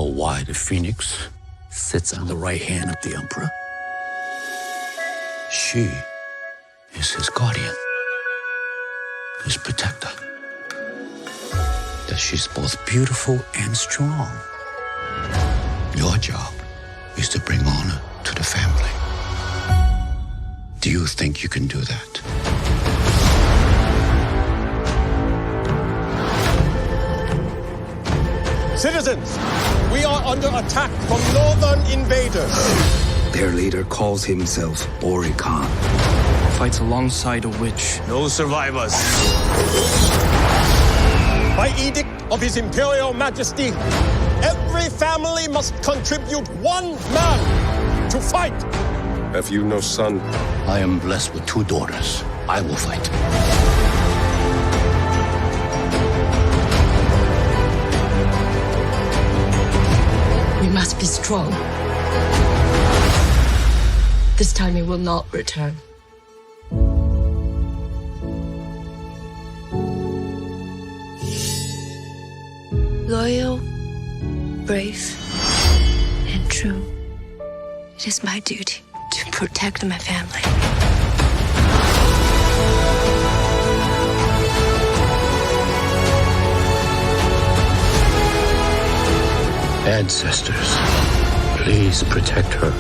know why the Phoenix sits on the right hand of the Emperor? She is his guardian, his protector. That she's both beautiful and strong. Your job is to bring honor to the family. Do you think you can do that? Citizens, we are under attack from northern invaders. Their leader calls himself Ori Khan. Fights alongside a witch. No survivors. By edict of His Imperial Majesty, every family must contribute one man to fight. Have you no son? I am blessed with 2 daughters. I will fight. We must be strong. This time he will not return. Loyal, brave, and true. It is my duty to protect my family. Ancestors, please protect her.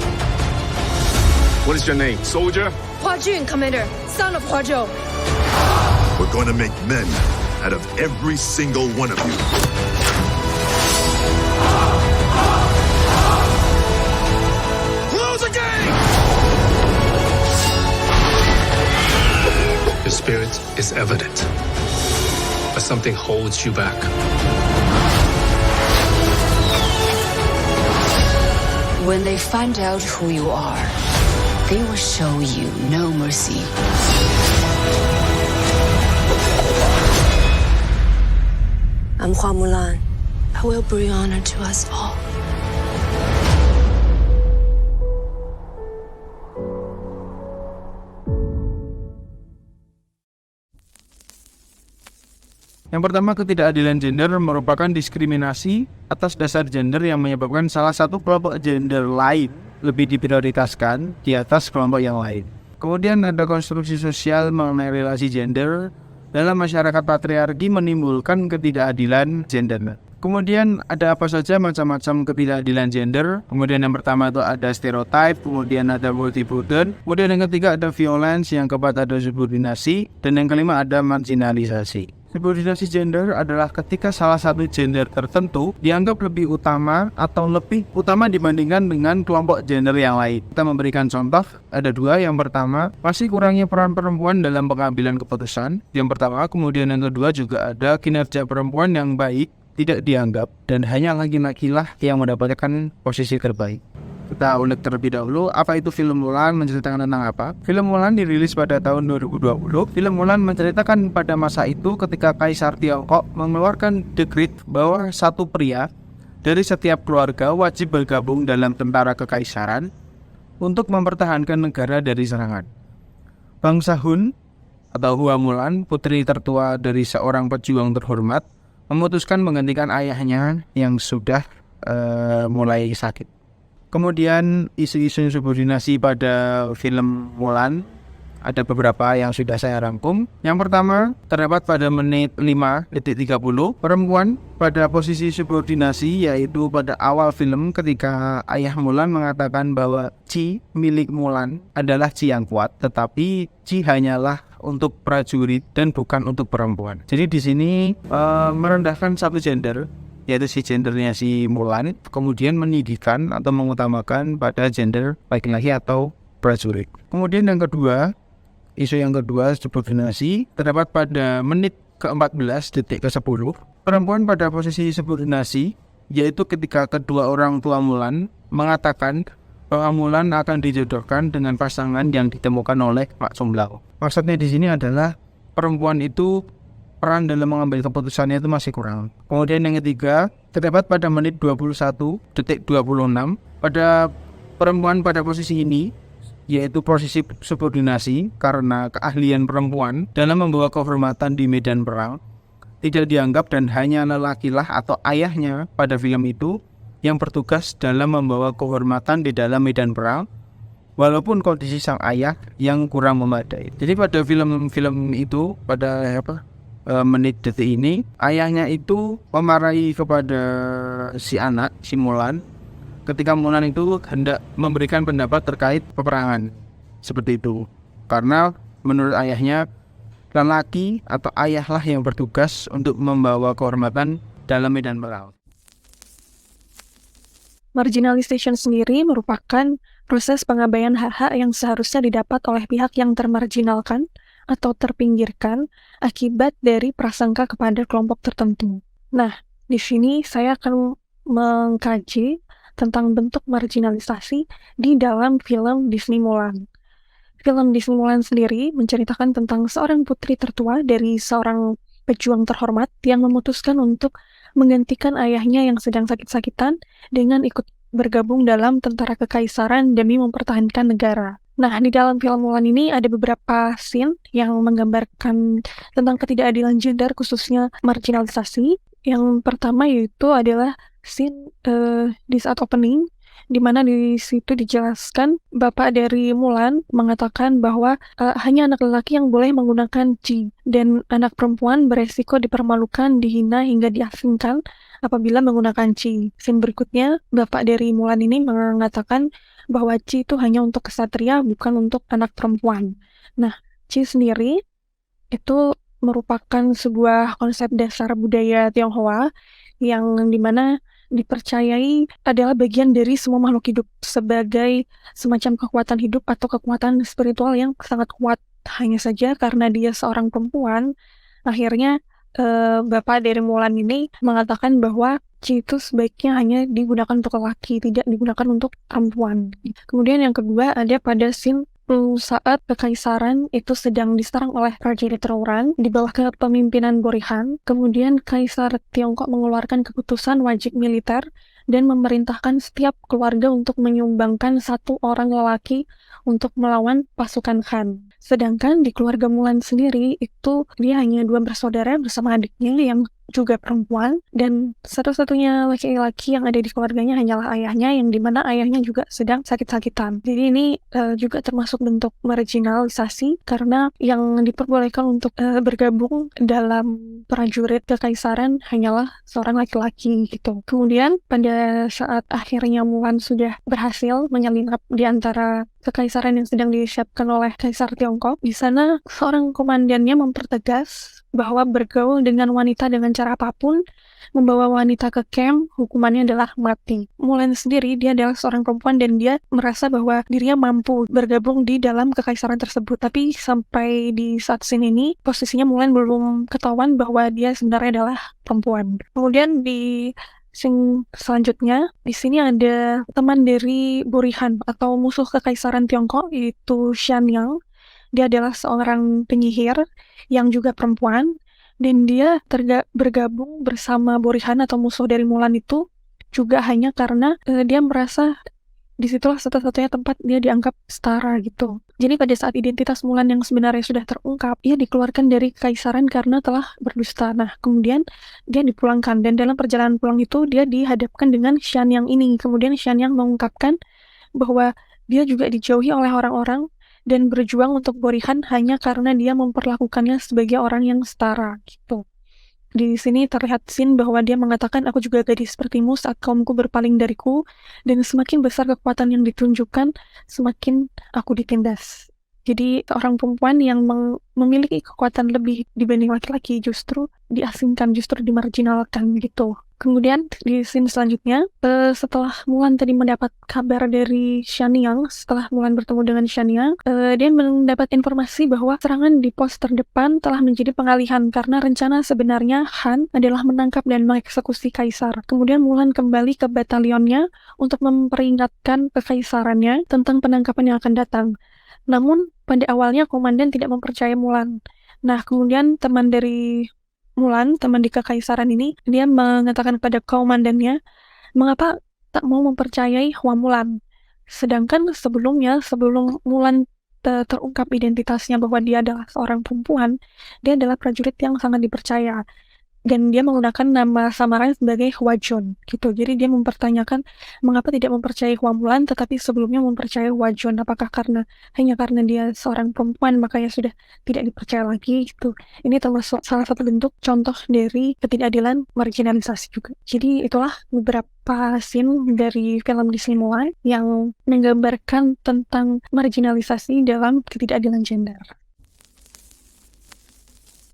What is your name, soldier? Hua Jun, Commander, son of Hua Zhou. We're going to make men out of every single one of you. Close the gate! Your spirit is evident, but something holds you back. When they find out who you are, they will show you no mercy. I'm Hua Mulan. I will bring honor to us all. Yang pertama, ketidakadilan gender merupakan diskriminasi atas dasar gender yang menyebabkan salah satu kelompok gender lain lebih diprioritaskan di atas kelompok yang lain. Kemudian ada konstruksi sosial mengenai relasi gender dalam masyarakat patriarki menimbulkan ketidakadilan gender. Kemudian ada apa saja macam-macam ketidakadilan gender. Kemudian yang pertama itu ada stereotype, kemudian ada multi-burden, kemudian yang ketiga ada violence, yang keempat ada subordinasi, dan yang kelima ada marginalisasi. Subordinasi gender adalah ketika salah satu gender tertentu dianggap lebih utama atau lebih utama dibandingkan dengan kelompok gender yang lain. Kita memberikan contoh, ada 2. Yang pertama, masih kurangnya peran perempuan dalam pengambilan keputusan. Yang pertama, kemudian yang kedua juga ada kinerja perempuan yang baik tidak dianggap dan hanya laki-laki lah yang mendapatkan posisi terbaik. Kita ulik terlebih dahulu, apa itu film Mulan, menceritakan tentang apa? Film Mulan dirilis pada tahun 2020. Film Mulan menceritakan pada masa itu ketika Kaisar Tiongkok mengeluarkan dekrit bahwa satu pria dari setiap keluarga wajib bergabung dalam tentara kekaisaran untuk mempertahankan negara dari serangan. Bangsa Hun atau Hua Mulan, putri tertua dari seorang pejuang terhormat, memutuskan menggantikan ayahnya yang sudah mulai sakit. Kemudian isu-isu subordinasi pada film Mulan ada beberapa yang sudah saya rangkum. Yang pertama terdapat pada menit 5:30 perempuan pada posisi subordinasi, yaitu pada awal film ketika ayah Mulan mengatakan bahwa Qi milik Mulan adalah Qi yang kuat, tetapi Qi hanyalah untuk prajurit dan bukan untuk perempuan. Jadi di sini merendahkan satu gender, yaitu si gendernya si Mulan, kemudian meninggikan atau mengutamakan pada gender laki-laki atau prajurit. Kemudian yang kedua, isu yang kedua subordinasi terdapat pada menit ke-14 detik ke-10. Perempuan pada posisi subordinasi, yaitu ketika kedua orang tua Mulan mengatakan bahwa Mulan akan dijodohkan dengan pasangan yang ditemukan oleh Mak Sumlau. Maksudnya di sini adalah perempuan itu peran dalam mengambil keputusannya itu masih kurang. Kemudian yang ketiga terdapat pada menit 21 detik 26 pada perempuan pada posisi ini, yaitu posisi subordinasi, karena keahlian perempuan dalam membawa kehormatan di medan perang tidak dianggap dan hanya lelakilah atau ayahnya pada film itu yang bertugas dalam membawa kehormatan di dalam medan perang, walaupun kondisi sang ayah yang kurang memadai. Jadi pada film-film itu, pada menit detik ini, ayahnya itu memarahi kepada si anak, si Mulan, ketika Mulan itu hendak memberikan pendapat terkait peperangan. Seperti itu. Karena menurut ayahnya, lelaki atau ayahlah yang bertugas untuk membawa kehormatan dalam medan perang. Marginalization sendiri merupakan proses pengabaian hak-hak yang seharusnya didapat oleh pihak yang termarginalkan atau terpinggirkan akibat dari prasangka kepada kelompok tertentu. Nah, di sini saya akan mengkaji tentang bentuk marginalisasi di dalam film Disney Mulan. Film Disney Mulan sendiri menceritakan tentang seorang putri tertua dari seorang pejuang terhormat yang memutuskan untuk menggantikan ayahnya yang sedang sakit-sakitan dengan ikut bergabung dalam tentara kekaisaran demi mempertahankan negara. Nah, di dalam film Mulan ini ada beberapa scene yang menggambarkan tentang ketidakadilan gender, khususnya marginalisasi. Yang pertama yaitu adalah scene di saat opening, di mana di situ dijelaskan bapak dari Mulan mengatakan bahwa hanya anak lelaki yang boleh menggunakan Qi, dan anak perempuan beresiko dipermalukan, dihina hingga diasingkan apabila menggunakan Qi. Scene berikutnya, bapak dari Mulan ini mengatakan bahwa Qi itu hanya untuk kesatria, bukan untuk anak perempuan. Nah, Qi sendiri itu merupakan sebuah konsep dasar budaya Tionghoa yang dimana dipercayai adalah bagian dari semua makhluk hidup sebagai semacam kekuatan hidup atau kekuatan spiritual yang sangat kuat. Hanya saja karena dia seorang perempuan, akhirnya bapak dari Mulan ini mengatakan bahwa Qi itu sebaiknya hanya digunakan untuk lelaki, tidak digunakan untuk perempuan. Kemudian yang kedua ada pada scene saat kekaisaran itu sedang diserang oleh prajurit Rouran di bawah kepemimpinan Borihan. Kemudian Kaisar Tiongkok mengeluarkan keputusan wajib militer dan memerintahkan setiap keluarga untuk menyumbangkan satu orang lelaki untuk melawan pasukan Han. Sedangkan di keluarga Mulan sendiri itu dia hanya 2 bersaudara bersama adiknya yang juga perempuan, dan satu-satunya laki-laki yang ada di keluarganya hanyalah ayahnya, yang dimana ayahnya juga sedang sakit-sakitan. Jadi ini juga termasuk bentuk marginalisasi karena yang diperbolehkan untuk bergabung dalam prajurit kekaisaran hanyalah seorang laki-laki gitu. Kemudian pada saat akhirnya Mulan sudah berhasil menyelinap di antara kekaisaran yang sedang disiapkan oleh Kaisar Tiongkok, di sana seorang komandannya mempertegas bahwa bergaul dengan wanita dengan cara apapun, membawa wanita ke camp, hukumannya adalah mati. Mulan sendiri, dia adalah seorang perempuan dan dia merasa bahwa dirinya mampu bergabung di dalam kekaisaran tersebut. Tapi sampai di saat scene ini, posisinya Mulan belum ketahuan bahwa dia sebenarnya adalah perempuan. Kemudian di scene selanjutnya, di sini ada teman dari Borihan atau musuh kekaisaran Tiongkok, yaitu Xianyang. Dia adalah seorang penyihir yang juga perempuan, dan dia bergabung bersama Borihan atau musuh dari Mulan itu juga hanya karena dia merasa disitulah satu-satunya tempat dia dianggap setara gitu. Jadi pada saat identitas Mulan yang sebenarnya sudah terungkap, ia dikeluarkan dari kekaisaran karena telah berdusta. Nah, kemudian dia dipulangkan, dan dalam perjalanan pulang itu dia dihadapkan dengan Xianyang ini. Kemudian Xianyang mengungkapkan bahwa dia juga dijauhi oleh orang-orang dan berjuang untuk Borihan hanya karena dia memperlakukannya sebagai orang yang setara gitu. Di sini terlihat scene bahwa dia mengatakan, aku juga gadis sepertimu saat kaumku berpaling dariku, dan semakin besar kekuatan yang ditunjukkan, semakin aku ditindas. Jadi seorang perempuan yang memiliki kekuatan lebih dibanding laki-laki justru diasingkan, justru dimarginalkan gitu. Kemudian di scene selanjutnya, setelah Mulan tadi mendapat kabar dari Xianyang, setelah Mulan bertemu dengan Xianyang, dia mendapat informasi bahwa serangan di pos terdepan telah menjadi pengalihan karena rencana sebenarnya Han adalah menangkap dan mengeksekusi kaisar. Kemudian Mulan kembali ke batalionnya untuk memperingatkan kekaisarannya tentang penangkapan yang akan datang. Namun pada awalnya komandan tidak mempercayai Mulan. Nah, kemudian teman dari Mulan, teman di kekaisaran ini, dia mengatakan kepada komandannya, mengapa tak mau mempercayai Hua Mulan? Sedangkan sebelum Mulan terungkap identitasnya bahwa dia adalah seorang perempuan, dia adalah prajurit yang sangat dipercaya. Dan dia menggunakan nama samaran sebagai Hwajon gitu. Jadi dia mempertanyakan mengapa tidak mempercayai Hwa Mulan tetapi sebelumnya mempercayai Hwajon. Apakah hanya karena dia seorang perempuan makanya sudah tidak dipercaya lagi gitu. Ini termasuk salah satu bentuk contoh dari ketidakadilan marginalisasi juga. Jadi itulah beberapa scene dari film Disney Mulan yang menggambarkan tentang marginalisasi dalam ketidakadilan gender.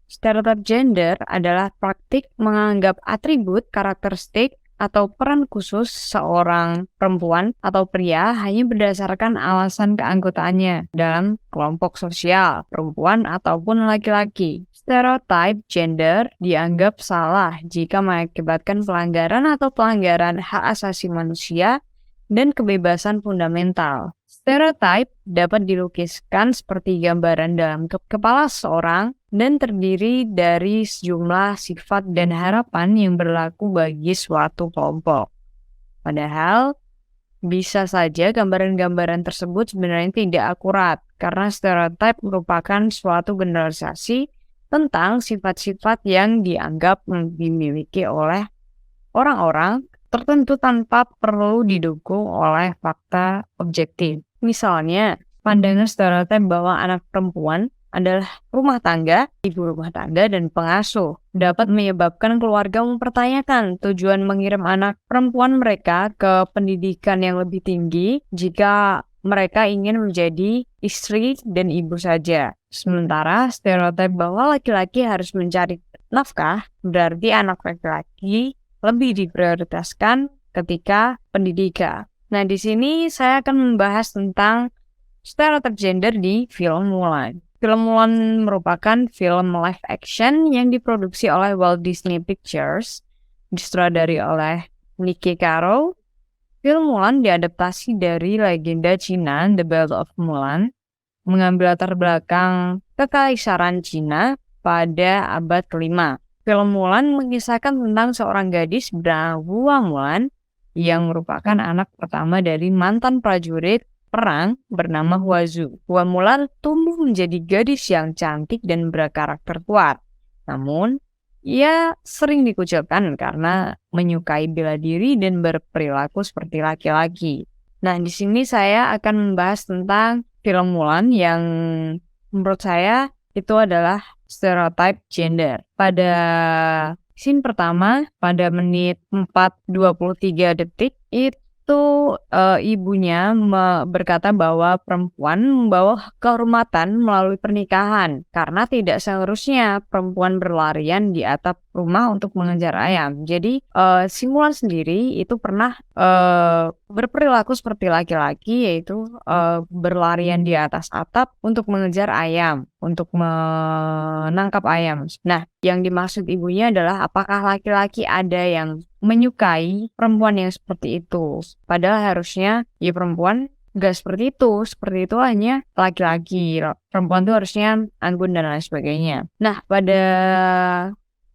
Stereotip gender adalah praktik menganggap atribut, karakteristik, atau peran khusus seorang perempuan atau pria hanya berdasarkan alasan keanggotaannya dalam kelompok sosial, perempuan ataupun laki-laki. Stereotip gender dianggap salah jika mengakibatkan pelanggaran atau pelanggaran hak asasi manusia dan kebebasan fundamental. Stereotip dapat dilukiskan seperti gambaran dalam kepala seorang dan terdiri dari sejumlah sifat dan harapan yang berlaku bagi suatu kelompok. Padahal, bisa saja gambaran-gambaran tersebut sebenarnya tidak akurat, karena stereotip merupakan suatu generalisasi tentang sifat-sifat yang dianggap dimiliki oleh orang-orang tertentu tanpa perlu didukung oleh fakta objektif. Misalnya, pandangan stereotip bahwa anak perempuan adalah rumah tangga, ibu rumah tangga, dan pengasuh dapat menyebabkan keluarga mempertanyakan tujuan mengirim anak perempuan mereka ke pendidikan yang lebih tinggi jika mereka ingin menjadi istri dan ibu saja. Sementara stereotip bahwa laki-laki harus mencari nafkah berarti anak laki-laki lebih diprioritaskan ketika pendidikan. Nah, di sini saya akan membahas tentang stereotip gender di film Mulan. Film Mulan merupakan film live action yang diproduksi oleh Walt Disney Pictures, disutradari oleh Nicky Caro. Film Mulan diadaptasi dari legenda Cina The Ballad of Mulan, mengambil latar belakang kekaisaran Cina pada abad ke-5. Film Mulan mengisahkan tentang seorang gadis bernama Hwa Mulan yang merupakan anak pertama dari mantan prajurit perang bernama Hwazu. Hwa Mulan tumbuh menjadi gadis yang cantik dan berkarakter kuat. Namun, ia sering dikucilkan karena menyukai bela diri dan berperilaku seperti laki-laki. Nah, di sini saya akan membahas tentang film Mulan yang menurut saya itu adalah stereotip gender. Pada scene pertama, pada menit 4:23 detik, itu ibunya berkata bahwa perempuan membawa kehormatan melalui pernikahan karena tidak seharusnya perempuan berlarian di atap rumah untuk mengejar ayam. Jadi si Mulan sendiri itu pernah berperilaku seperti laki-laki, yaitu berlarian di atas atap untuk mengejar ayam, untuk menangkap ayam. Nah, yang dimaksud ibunya adalah apakah laki-laki ada yang menyukai perempuan yang seperti itu. Padahal harusnya ya perempuan gak seperti itu hanya laki-laki. Perempuan itu harusnya anggun dan lain sebagainya. Nah, pada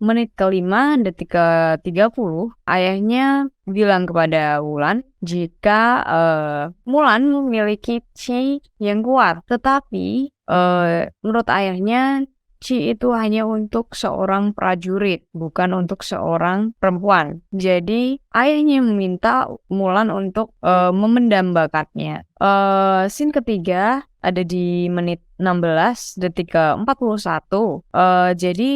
menit ke-5, detik ke-30, ayahnya bilang kepada Mulan jika Mulan memiliki qi yang kuat. Tetapi menurut ayahnya, qi itu hanya untuk seorang prajurit, bukan untuk seorang perempuan. Jadi, ayahnya meminta Mulan untuk memendam bakatnya. Scene ketiga ada di menit 16, detik ke-41. Jadi,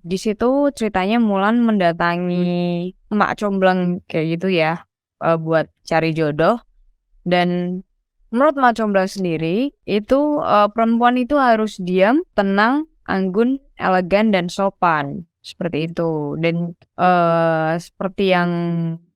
di situ ceritanya Mulan mendatangi emak comblang kayak gitu ya, buat cari jodoh. Dan menurut emak comblang sendiri, itu perempuan itu harus diam, tenang, anggun, elegan, dan sopan. Seperti itu. Dan seperti yang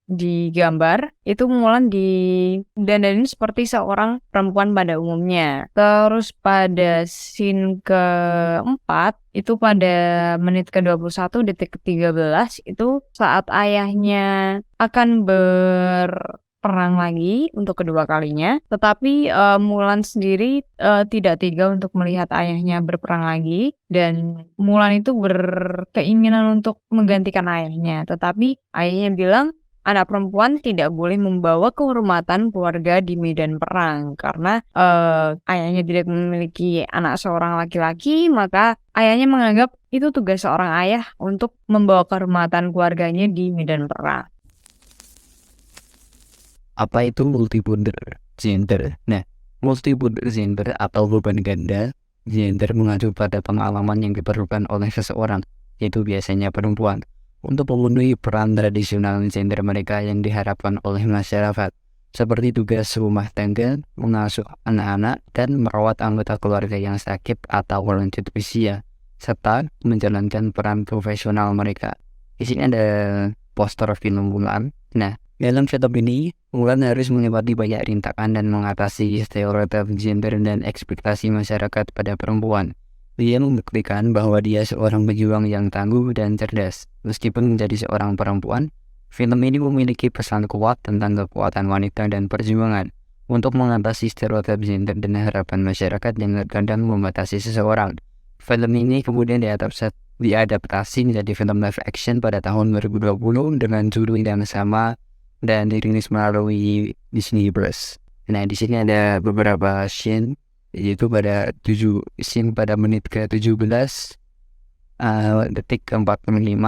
digambar, itu Mulan didandanin seperti seorang perempuan pada umumnya. Terus pada scene keempat, itu pada menit ke-21, detik ke-13, itu saat ayahnya akan berperang lagi untuk kedua kalinya. Tetapi Mulan sendiri tidak tega untuk melihat ayahnya berperang lagi. Dan Mulan itu berkeinginan untuk menggantikan ayahnya. Tetapi ayahnya bilang, anak perempuan tidak boleh membawa kehormatan keluarga di medan perang karena ayahnya tidak memiliki anak seorang laki-laki, maka ayahnya menganggap itu tugas seorang ayah untuk membawa kehormatan keluarganya di medan perang. Apa itu multi-gender gender? Nah, multi-gender gender atau beban ganda gender mengacu pada pengalaman yang diperlukan oleh seseorang, yaitu biasanya perempuan, untuk memenuhi peran tradisional gender mereka yang diharapkan oleh masyarakat, seperti tugas rumah tangga, mengasuh anak-anak, dan merawat anggota keluarga yang sakit atau lanjut usia, serta menjalankan peran profesional mereka. Di sini ada poster film Mulan. Nah, dalam film ini, Mulan harus melewati banyak rintangan dan mengatasi stereotip gender dan ekspektasi masyarakat pada perempuan. Dia membuktikan bahwa dia seorang pejuang yang tangguh dan cerdas. Meskipun menjadi seorang perempuan, film ini memiliki pesan kuat tentang kekuatan wanita dan perjuangan untuk mengatasi stereotip gender dan harapan masyarakat yang kadang membatasi seseorang. Film ini kemudian diadaptasi menjadi film live action pada tahun 2020 dengan judul yang sama dan dirilis melalui Disney Plus. Nah, di sini ada beberapa scene, yaitu pada scene pada menit ke-17, detik ke-45,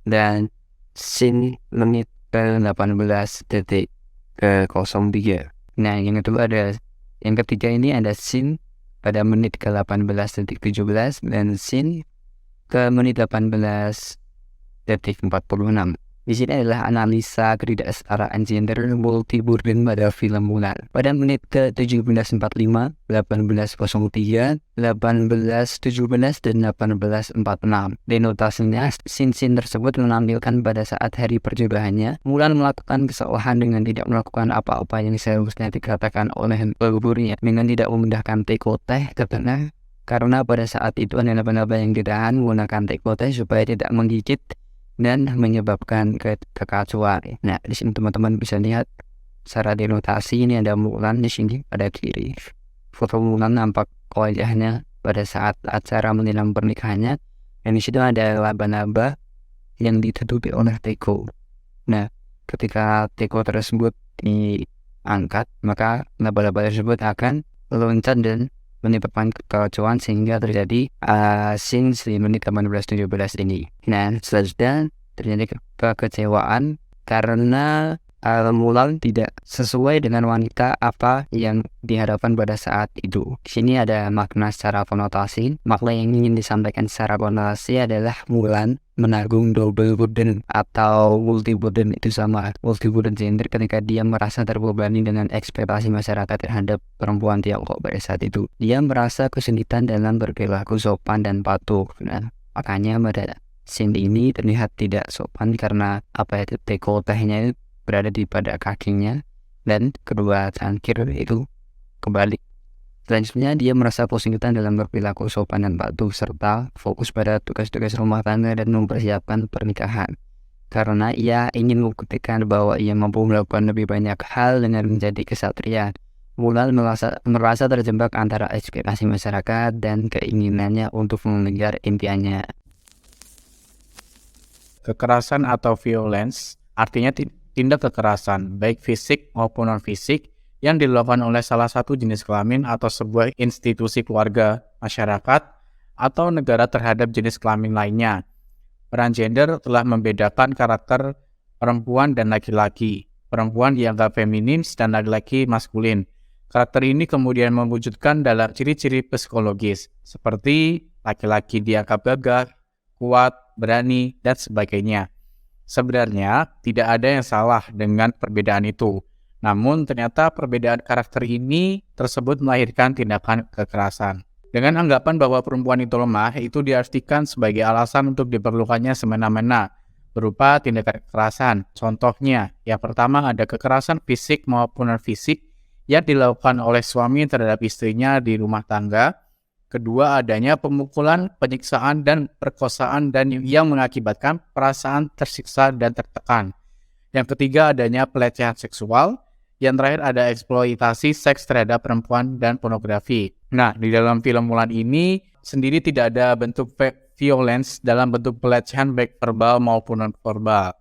dan scene menit ke-18 detik ke-03. Nah, yang ketiga ini ada scene pada menit ke-18 detik 17 dan scene ke menit 18 detik 46. Di sini adalah analisa ketidaksetaraan gender multi-burden pada film Mulan. Pada menit ke-17.45, 18.03, 18.17, dan 18.46. Denotasinya, scene-scene tersebut menampilkan pada saat hari perjodohannya, Mulan melakukan kesalahan dengan tidak melakukan apa-apa yang seharusnya dikatakan oleh leluhurnya, dengan tidak memindahkan teko teh ke tengah, karena pada saat itu ada laba-laba yang ditahan menggunakan teko teh supaya tidak menggigit dan menyebabkan kekacauan. Nah, di sini teman-teman bisa lihat secara denotasi ini ada Mulan di sini pada kiri. Foto Mulan nampak wajahnya pada saat acara menjelang pernikahannya, dan di situ ada laba-laba yang ditutupi oleh teko. Nah, ketika teko tersebut diangkat, maka laba-laba tersebut akan loncat dan menyebabkan kekacauan sehingga terjadi scene di menit 18.17 ini. Nah, selanjutnya terjadi kekecewaan karena Mulan tidak sesuai dengan wanita apa yang diharapkan pada saat itu. Di sini ada makna secara konotasi. Makna yang ingin disampaikan secara konotasi adalah Mulan menanggung double burden atau multi burden. Itu sama multi burden gender ketika dia merasa terbebani dengan ekspektasi masyarakat terhadap perempuan Tiongkok pada saat itu. Dia merasa kesulitan dalam berperilaku sopan dan patuh. Nah, makanya pada scene ini terlihat tidak sopan karena dekoltehnya berada di pada kakinya dan kedua cangkir itu kebalik. Selanjutnya dia merasa kesulitan dalam berperilaku sopan dan patuh serta fokus pada tugas-tugas rumah tangga dan mempersiapkan pernikahan. Karena ia ingin membuktikan bahwa ia mampu melakukan lebih banyak hal dengan menjadi kesatria. Mulan merasa terjebak antara ekspektasi masyarakat dan keinginannya untuk mengejar impiannya. Kekerasan atau violence artinya tindak kekerasan, baik fisik maupun non-fisik, yang dilakukan oleh salah satu jenis kelamin atau sebuah institusi keluarga, masyarakat, atau negara terhadap jenis kelamin lainnya. Peran gender telah membedakan karakter perempuan dan laki-laki. Perempuan dianggap feminin dan laki-laki maskulin. Karakter ini kemudian mewujudkan dalam ciri-ciri psikologis, seperti laki-laki dianggap gagah, kuat, berani, dan sebagainya. Sebenarnya, tidak ada yang salah dengan perbedaan itu. Namun, ternyata perbedaan karakter ini tersebut melahirkan tindakan kekerasan. Dengan anggapan bahwa perempuan itu lemah, itu diartikan sebagai alasan untuk diperlukannya semena-mena, berupa tindakan kekerasan. Contohnya, yang pertama ada kekerasan fisik maupun non-fisik yang dilakukan oleh suami terhadap istrinya di rumah tangga. Kedua, adanya pemukulan, penyiksaan, dan perkosaan dan yang mengakibatkan perasaan tersiksa dan tertekan. Yang ketiga, adanya pelecehan seksual. Yang terakhir ada eksploitasi seks terhadap perempuan dan pornografi. Nah, di dalam film Mulan ini sendiri tidak ada bentuk violence dalam bentuk pelecehan baik verbal maupun non-verbal.